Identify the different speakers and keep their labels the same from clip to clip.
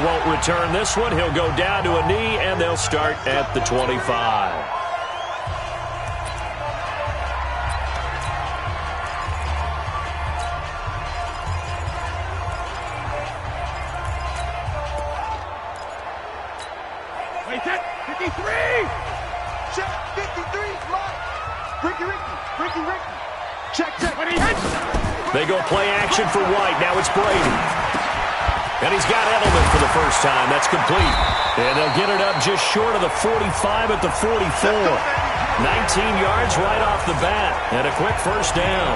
Speaker 1: won't return this one. He'll go down to a knee, and they'll start at the 25.
Speaker 2: Wait, that 53! Check, 53, block. Ricky. Check. When he hits.
Speaker 1: They go play action for White. Now it's Brady. And he's got Edelman for the first time. That's complete. And they'll get it up just short of the 45 at the 44. 19 yards right off the bat. And a quick first down.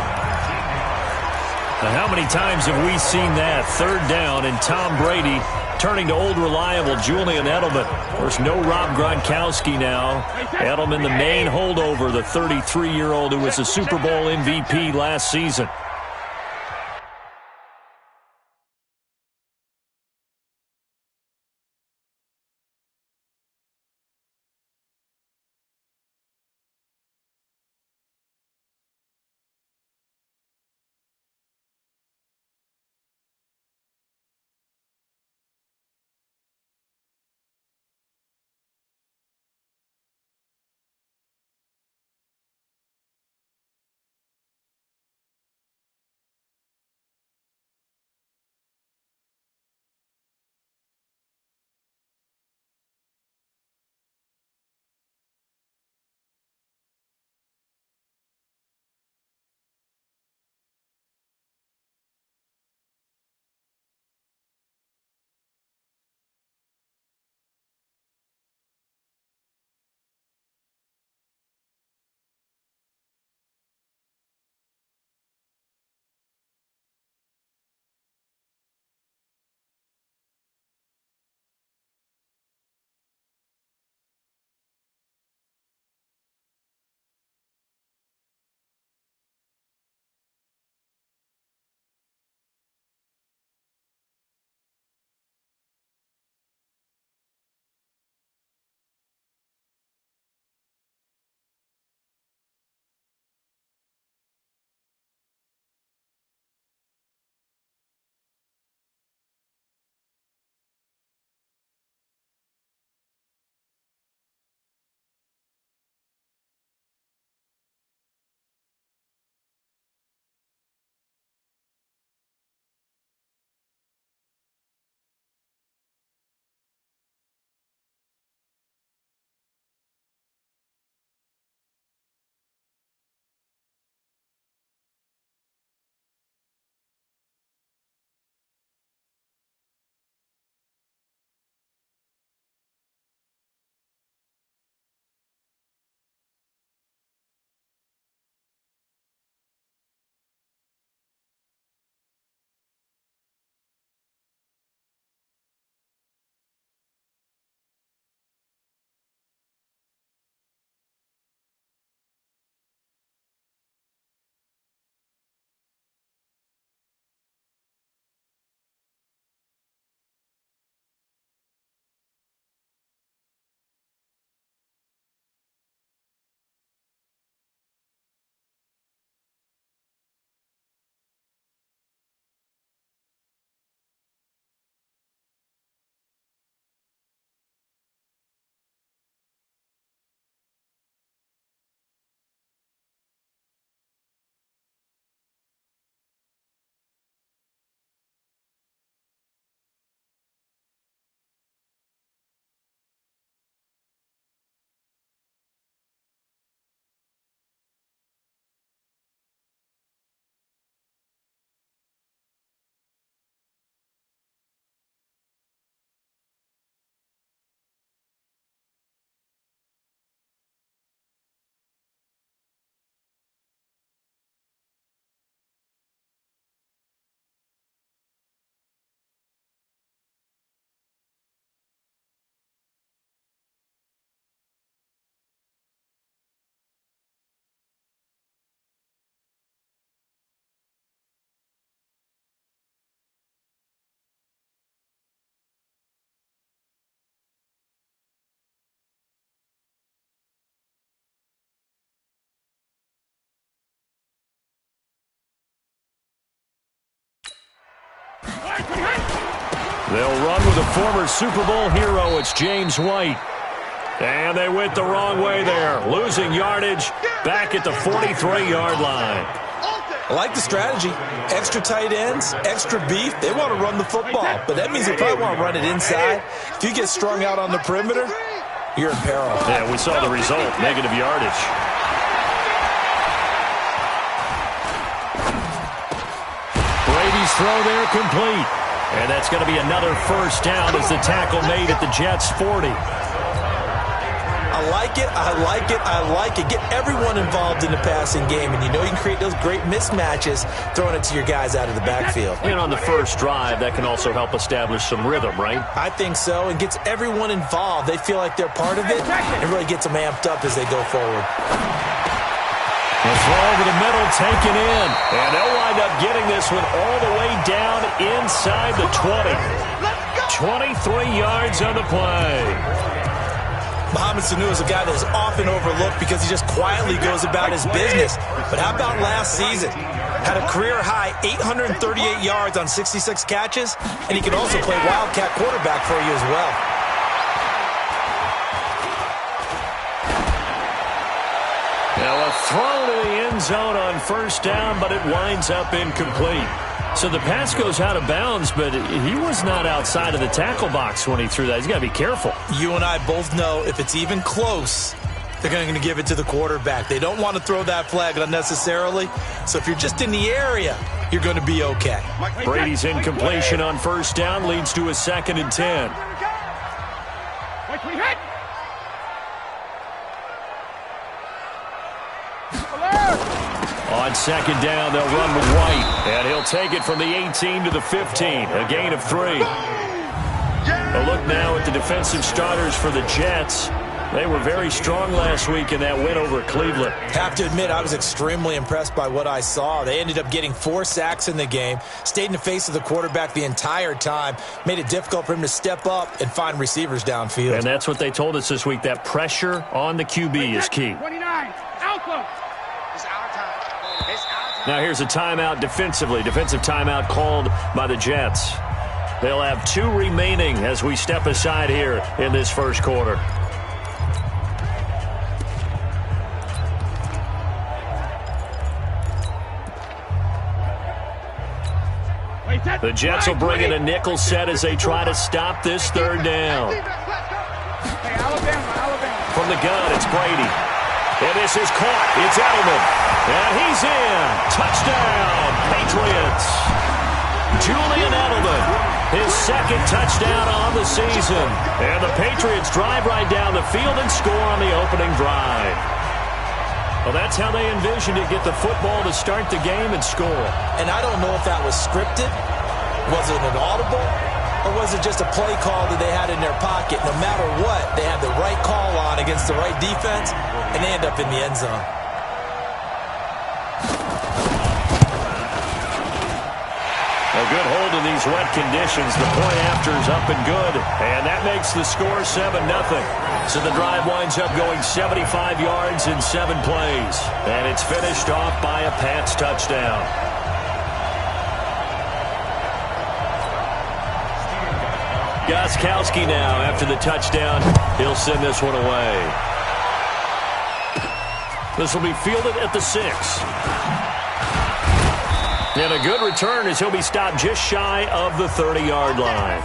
Speaker 1: Now, how many times have we seen that? Third down and Tom Brady turning to old reliable Julian Edelman. Of course, no Rob Gronkowski now. Edelman, the main holdover, the 33-year-old who was a Super Bowl MVP last season. They'll run with a former Super Bowl hero. It's James White. And they went the wrong way there, losing yardage back at the 43-yard line.
Speaker 3: I like the strategy. Extra tight ends, extra beef. They want to run the football, but that means they probably want to run it inside. If you get strung out on the perimeter, you're in peril.
Speaker 1: Yeah, we saw the result, negative yardage. Brady's throw there complete. And that's going to be another first down as the tackle made at the Jets' 40.
Speaker 3: I like it, I like it, I like it. Get everyone involved in the passing game, and you know you can create those great mismatches throwing it to your guys out of the backfield.
Speaker 1: And on the first drive, that can also help establish some rhythm, right?
Speaker 3: I think so, and gets everyone involved. They feel like they're part of it, and really gets them amped up as they go forward.
Speaker 1: The throw over the middle taken in, and they'll wind up getting this one all the way down inside the 20. 23 yards on the play.
Speaker 3: Mohamed Sanu is a guy that is often overlooked because he just quietly goes about his business. But how about last season? Had a career-high 838 yards on 66 catches, and he can also play wildcat quarterback for you as well.
Speaker 1: Now a throw to the end zone on first down, but it winds up incomplete. So the pass goes out of bounds, but he was not outside of the tackle box when he threw that. He's got to be careful.
Speaker 3: You and I both know if it's even close, they're going to give it to the quarterback. They don't want to throw that flag unnecessarily. So if you're just in the area, you're going to be okay.
Speaker 1: Brady's incompletion on first down leads to a 2nd and 10. On second down, they'll run with White, and he'll take it from the 18 to the 15, a gain of 3. A look now at the defensive starters for the Jets. They were very strong last week in that win over Cleveland.
Speaker 3: Have to admit, I was extremely impressed by what I saw. They ended up getting 4 sacks in the game, stayed in the face of the quarterback the entire time, made it difficult for him to step up and find receivers downfield.
Speaker 1: And that's what they told us this week, that pressure on the QB is key.
Speaker 2: 29, Alpha.
Speaker 1: Now here's a timeout defensively. Defensive timeout called by the Jets. They'll have 2 remaining as we step aside here in this first quarter. The Jets will bring in a nickel set as they try to stop this third down. From the gun, it's Brady. And this is caught. It's Edelman. And he's in. Touchdown, Patriots. Julian Edelman, his 2nd touchdown on the season. And the Patriots drive right down the field and score on the opening drive. Well, that's how they envisioned it, get the football to start the game and score.
Speaker 3: And I don't know if that was scripted. Was it an audible? Or was it just a play call that they had in their pocket? No matter what, they had the right call on against the right defense, and they end up in the end zone.
Speaker 1: A good hold in these wet conditions. The point after is up and good, and that makes the score 7-0. So the drive winds up going 75 yards in 7 plays, and it's finished off by a Pats touchdown. Gostkowski now, after the touchdown, he'll send this one away. This will be fielded at the 6. And a good return as he'll be stopped just shy of the 30-yard line.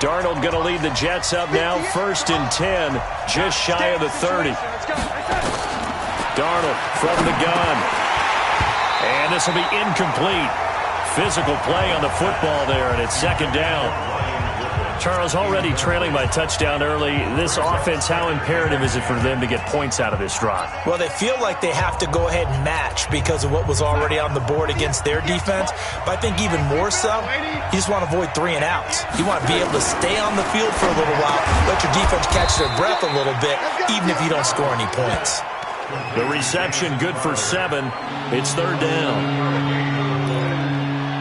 Speaker 1: Darnold going to lead the Jets up now, 1st and 10, just shy of the 30. Darnold from the gun. And this will be incomplete. Physical play on the football there, and it's 2nd down. Charles, already trailing by touchdown early. This offense, how imperative is it for them to get points out of this drive?
Speaker 3: Well, they feel like they have to go ahead and match because of what was already on the board against their defense. But I think even more so, you just want to avoid 3 and outs. You want to be able to stay on the field for a little while, let your defense catch their breath a little bit, even if you don't score any points.
Speaker 1: The reception good for 7. It's 3rd down.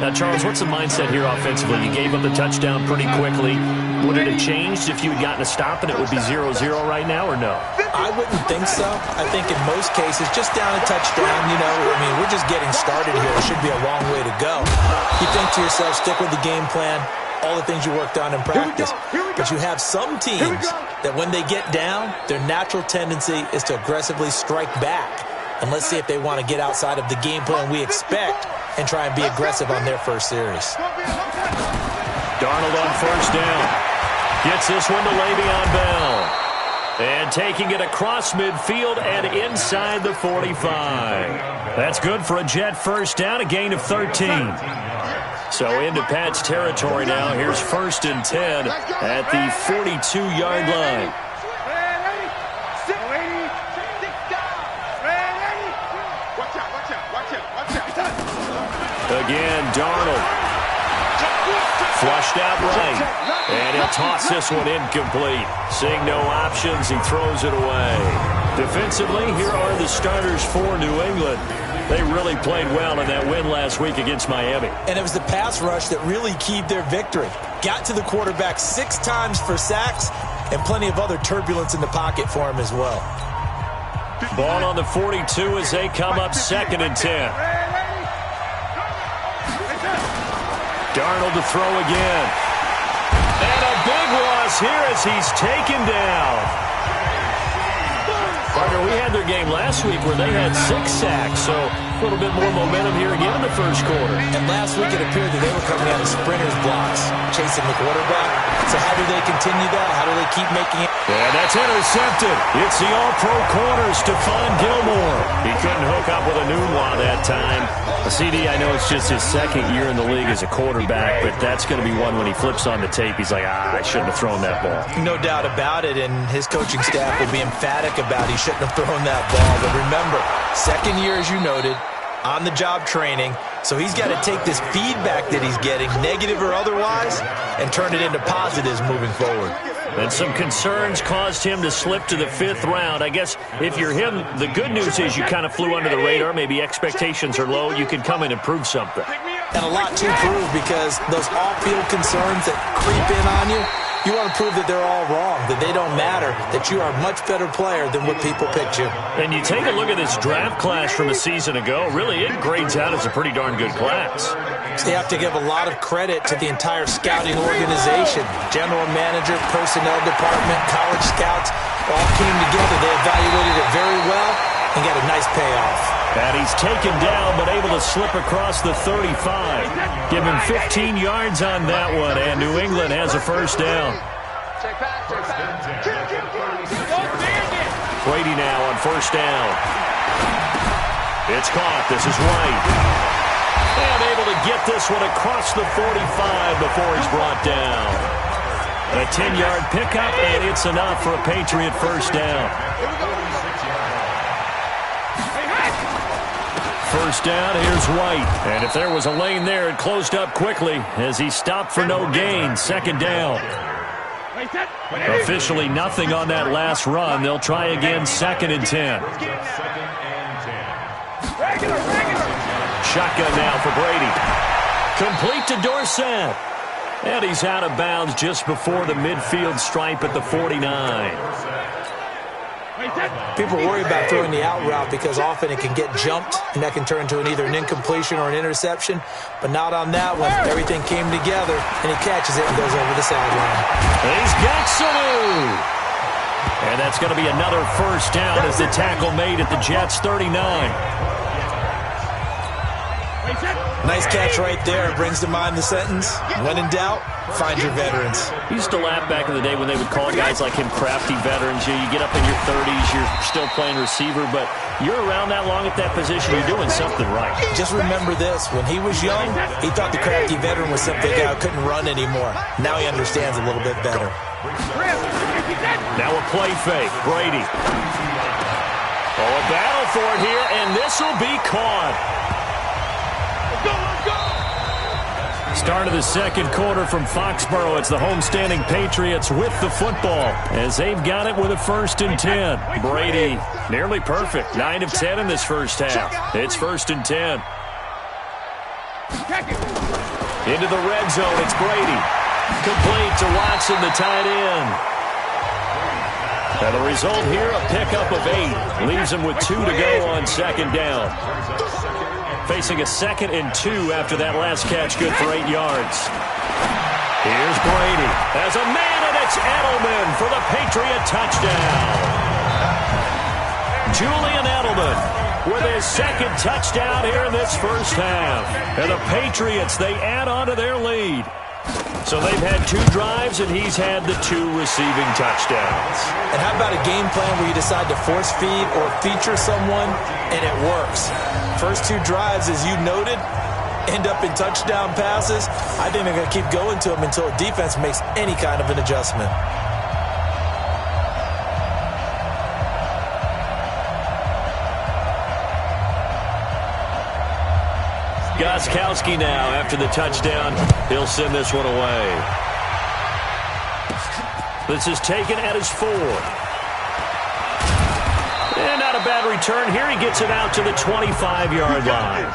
Speaker 1: Now, Charles, what's the mindset here offensively? You gave up the touchdown pretty quickly. Would it have changed if you had gotten a stop and it would be 0-0 right now, or no?
Speaker 3: I wouldn't think so. I think in most cases, just down a touchdown, we're just getting started here. It should be a long way to go. You think to yourself, stick with the game plan, all the things you worked on in practice. But you have some teams that when they get down, their natural tendency is to aggressively strike back. And let's see if they want to get outside of the game plan we expect and try and be aggressive on their first series.
Speaker 1: Darnold on first down. Gets this one to Le'Veon Bell. And taking it across midfield and inside the 45. That's good for a Jet first down, a gain of 13. So into Pat's territory now. Here's 1st and 10 at the 42-yard line. Again, Darnold. Flushed out right. And he'll toss this one incomplete. Seeing no options, he throws it away. Defensively, here are the starters for New England. They really played well in that win last week against Miami. And it was the pass rush that really keyed their victory. Got to the quarterback 6 times for sacks and plenty of other turbulence in the pocket for him as well. Ball on the 42 as they come up 2nd and 10. Darnold to throw again. And a big loss here as he's taken down. Partner, we had their game last week where they had 6 sacks, so a little bit more momentum here again in the first quarter. And last week it appeared that they were coming out of sprinters blocks, chasing the quarterback. So how do they continue that? How do they keep making it? And that's intercepted. It's the all-pro corner, Stephon Gilmore. He couldn't hook up with a Nunwa that time. CD, I know it's just his 2nd year in the league as a quarterback, but that's going to be one when he flips on the tape. He's like, I shouldn't have thrown that ball. No doubt about it, and his coaching staff will be emphatic about he shouldn't have thrown that ball. But remember, 2nd year, as you noted, on-the-job training, so he's got to take this feedback that he's getting, negative or otherwise, and turn it into positives moving forward. And some concerns caused him to slip to the 5th round. I guess if you're him, the good news is you kind of flew under the radar. Maybe expectations are low. You can come in and prove something. And a lot to prove because those off-field concerns that creep in on you, you want to prove that they're all wrong, that they don't matter, that you are a much better player than what people picked you. And you take a look at this draft class from a season ago, really it grades out as a pretty darn good class. So you have to give a lot of credit to the entire scouting organization. General manager, personnel department, college scouts, all came together. They evaluated it very well and got a nice payoff. And he's taken down, but able to slip across the 35. Give him 15 yards on that one, and New England has a first down. Brady now on first down. It's caught. This is White. And able to get this one across the 45 before he's brought down. A 10-yard pickup, and it's enough for a Patriot first down. First down, here's White. And if there was a lane there, it closed up quickly as he stopped for no gain. 2nd down. Officially nothing on that last run. They'll try again, 2nd and 10. Shotgun now for Brady. Complete to Dorsett. And he's out of bounds just before the midfield stripe at the 49. People worry about throwing the out route because often it can get jumped, and that can turn into either an incompletion or an interception. But not on that one. Everything came together, and he catches it and goes over the sideline. He's got Sanu. And that's going to be another first down as the tackle made at the Jets' 39. Nice catch right there. Brings to mind the sentence, when in doubt, find your veterans. I used to laugh back in the day when they would call guys like him crafty veterans. You get up in your 30s, you're still playing receiver, but you're around that long at that position, you're doing something right. Just remember this. When he was young, he thought the crafty veteran was simply a guy who couldn't run anymore. Now he understands a little bit better. Now a play fake. Brady. Oh, a battle for it here, and this will be caught. Start of the 2nd quarter from Foxborough. It's the homestanding Patriots with the football as they've got it with a 1st and 10. Brady, nearly perfect. 9 of 10 in this first half. It's 1st and 10. Into the red zone, it's Brady. Complete to Watson, the tight end. And the result here, a pickup of 8. Leaves him with 2 to go on second down. Facing a 2nd and 2 after that last catch, good for 8 yards. Here's Brady. As a man, and it's Edelman for the Patriot touchdown. Julian Edelman with his 2nd touchdown here in this first half. And the Patriots, they add on to their lead. So they've had 2 drives, and he's had the 2 receiving touchdowns.
Speaker 3: And how about a game plan where you decide to force feed or feature someone, and it works? First 2 drives, as you noted, end up in touchdown passes. I think they're going to keep going to them until defense makes any kind of an adjustment.
Speaker 1: Gostkowski now after the touchdown. He'll send this one away. This is taken at his 4. And not a bad return here. He gets it out to the 25-yard line.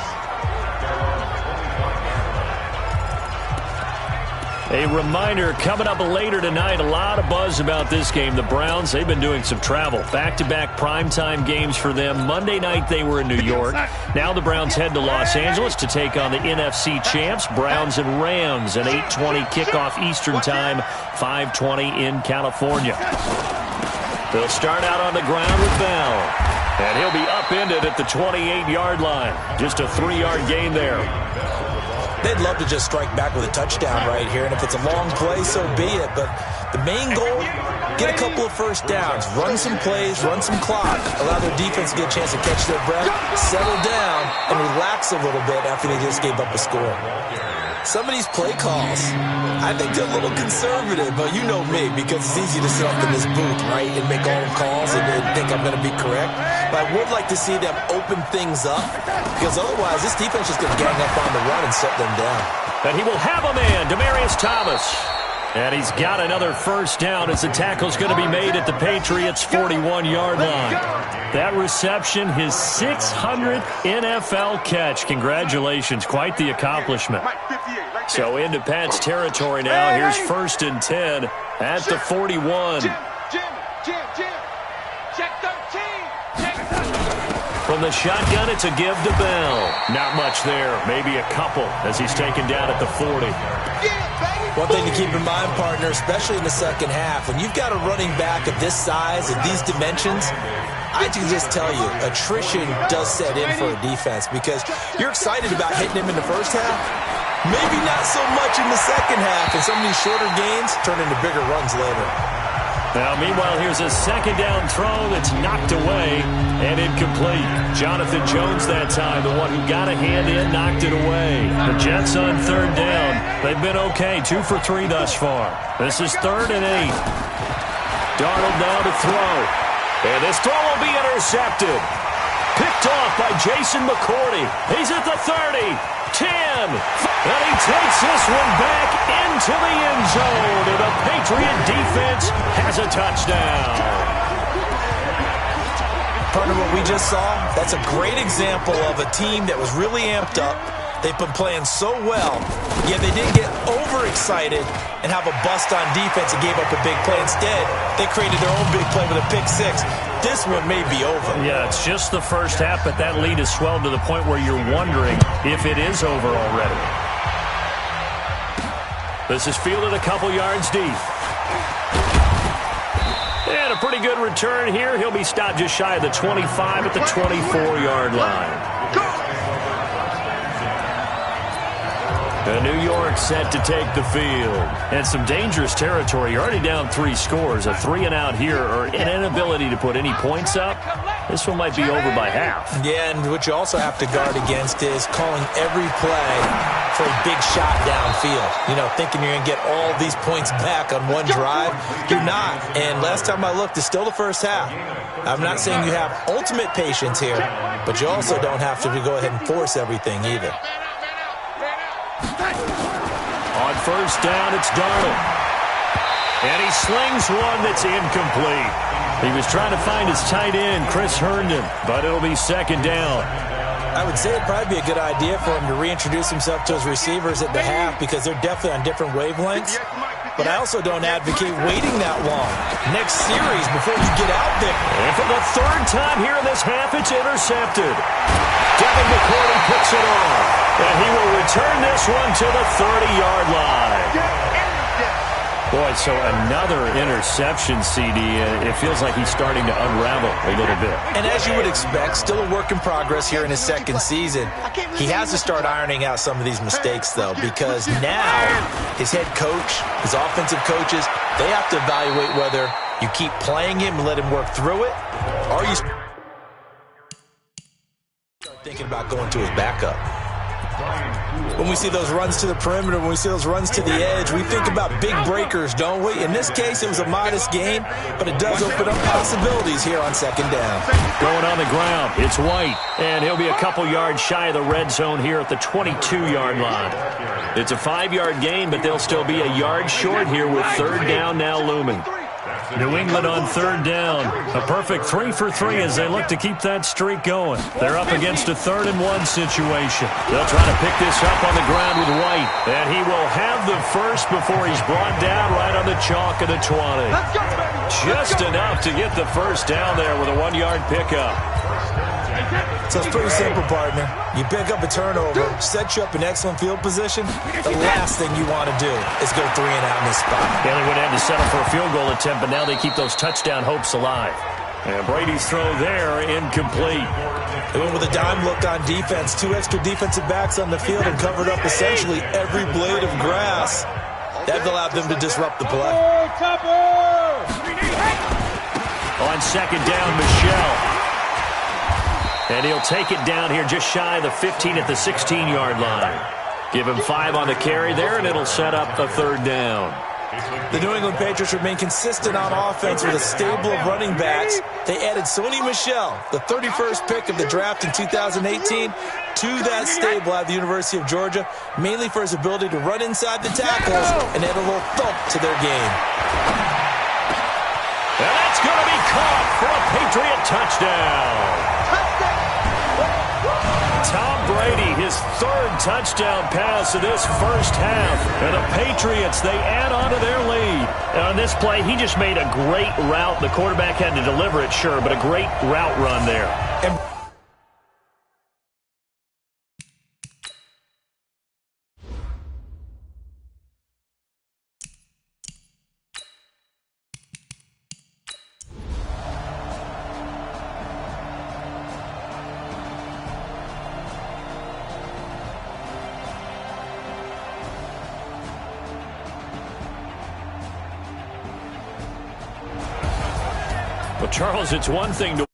Speaker 1: A reminder, coming up later tonight, a lot of buzz about this game. The Browns, they've been doing some travel. Back-to-back primetime games for them. Monday night they were in New York. Now the Browns head to Los Angeles to take on the NFC champs, Browns and Rams, an 8:20 kickoff Eastern time, 5:20 in California. They'll start out on the ground with Bell. And he'll be upended at the 28-yard line. Just a 3-yard gain there.
Speaker 3: They'd love to just strike back with a touchdown right here, and if it's a long play, so be it. But the main goal, get a couple of first downs, run some plays, run some clock, allow their defense to get a chance to catch their breath, settle down, and relax a little bit after they just gave up a score. Some of these play calls, I think they're a little conservative, but you know me, because it's easy to sit up in this booth, right, and make all the calls and think I'm going to be correct. But I would like to see them open things up, because otherwise this defense is going to gang up on the run and set them down.
Speaker 1: And he will have a man, Demaryius Thomas. And he's got another first down as the tackle's going to be made at the Patriots' 41-yard line. That reception, his 600th NFL catch. Congratulations, quite the accomplishment. So into Pat's territory now. Here's 1st and 10 at the 41. From the shotgun, it's a give to Bell. Not much there, maybe a couple as he's taken down at the 40.
Speaker 3: One thing to keep in mind, partner, especially in the second half, when you've got a running back of this size, of these dimensions, I can just tell you, attrition does set in for a defense because you're excited about hitting him in the first half. Maybe not so much in the second half, and some of these shorter gains turn into bigger runs later.
Speaker 1: Now, meanwhile, here's a second down throw that's knocked away and incomplete. Jonathan Jones that time, the one who got a hand in, knocked it away. The Jets on 3rd down. They've been okay, 2 for 3 thus far. This is 3rd and 8. Darnold now to throw. And this throw will be intercepted. Picked off by Jason McCourty. He's at the 30, 10, and he takes this one back into the end zone, and the Patriot defense has a touchdown.
Speaker 3: Partner, what we just saw, that's a great example of a team that was really amped up. They've been playing so well, yet they didn't get overexcited and have a bust on defense and gave up a big play. Instead, they created their own big play with a pick 6. This one may be over.
Speaker 1: Yeah, it's just the first half, but that lead has swelled to the point where you're wondering if it is over already. This is fielded a couple yards deep. And a pretty good return here. He'll be stopped just shy of the 25 at the 24-yard line. New York set to take the field. And some dangerous territory. You're already down 3 scores. A 3-and-out here, or an inability to put any points up. This one might be over by half.
Speaker 3: Yeah, and what you also have to guard against is calling every play for a big shot downfield. You know, thinking you're going to get all these points back on one drive. You're not. And last time I looked, it's still the first half. I'm not saying you have ultimate patience here, but you also don't have to go ahead and force everything either.
Speaker 1: On 1st down, it's Darnold. And he slings one that's incomplete. He was trying to find his tight end, Chris Herndon, but it'll be 2nd down.
Speaker 3: I would say it'd probably be a good idea for him to reintroduce himself to his receivers at the half because they're definitely on different wavelengths. But I also don't advocate waiting that long. Next series before you get out there.
Speaker 1: And for the third time here in this half, it's intercepted. Devin McCourty picks it off. And he will return this one to the 30-yard line. Boy, so another interception, CD. It feels like he's starting to unravel a little bit.
Speaker 3: And as you would expect, still a work in progress here in his second season. He has to start ironing out some of these mistakes, though, because now his head coach, his offensive coaches, they have to evaluate whether you keep playing him and let him work through it, or you start thinking about going to his backup. When we see those runs to the perimeter, when we see those runs to the edge, we think about big breakers, don't we? In this case, it was a modest gain, but it does open up possibilities here on second down.
Speaker 1: Going on the ground, it's White, and he'll be a couple yards shy of the red zone here at the 22-yard line. It's a 5-yard gain, but they'll still be a yard short here with third down now looming. New England on third down. A perfect 3 for 3 as they look to keep that streak going. They're up against a 3rd-and-1 situation. They'll try to pick this up on the ground with White. And he will have the first before he's brought down right on the chalk of the 20. Just enough to get the first down there with a 1-yard pickup.
Speaker 3: So it's pretty simple, partner. You pick up a turnover, set you up in excellent field position. The last thing you want to do is go 3 and out in this spot.
Speaker 1: Yeah, they would have to settle for a field goal attempt, but now they keep those touchdown hopes alive. And Brady's throw there, incomplete.
Speaker 3: They went with a dime look on defense. 2 extra defensive backs on the field and covered up essentially every blade of grass. That allowed them to disrupt the play.
Speaker 1: On second down, Michel. And he'll take it down here just shy of the 15 at the 16-yard line. Give him 5 on the carry there, and it'll set up the third down.
Speaker 3: The New England Patriots remain consistent on offense with a stable of running backs. They added Sony Michel, the 31st pick of the draft in 2018, to that stable at the University of Georgia, mainly for his ability to run inside the tackles and add a little thump to their game.
Speaker 1: And that's going to be caught for a Patriot touchdown. Tom Brady, his 3rd touchdown pass of this first half. And the Patriots, they add on to their lead. And on this play, he just made a great route. The quarterback had to deliver it, sure, but a great route run there. Well, Charles, it's one thing to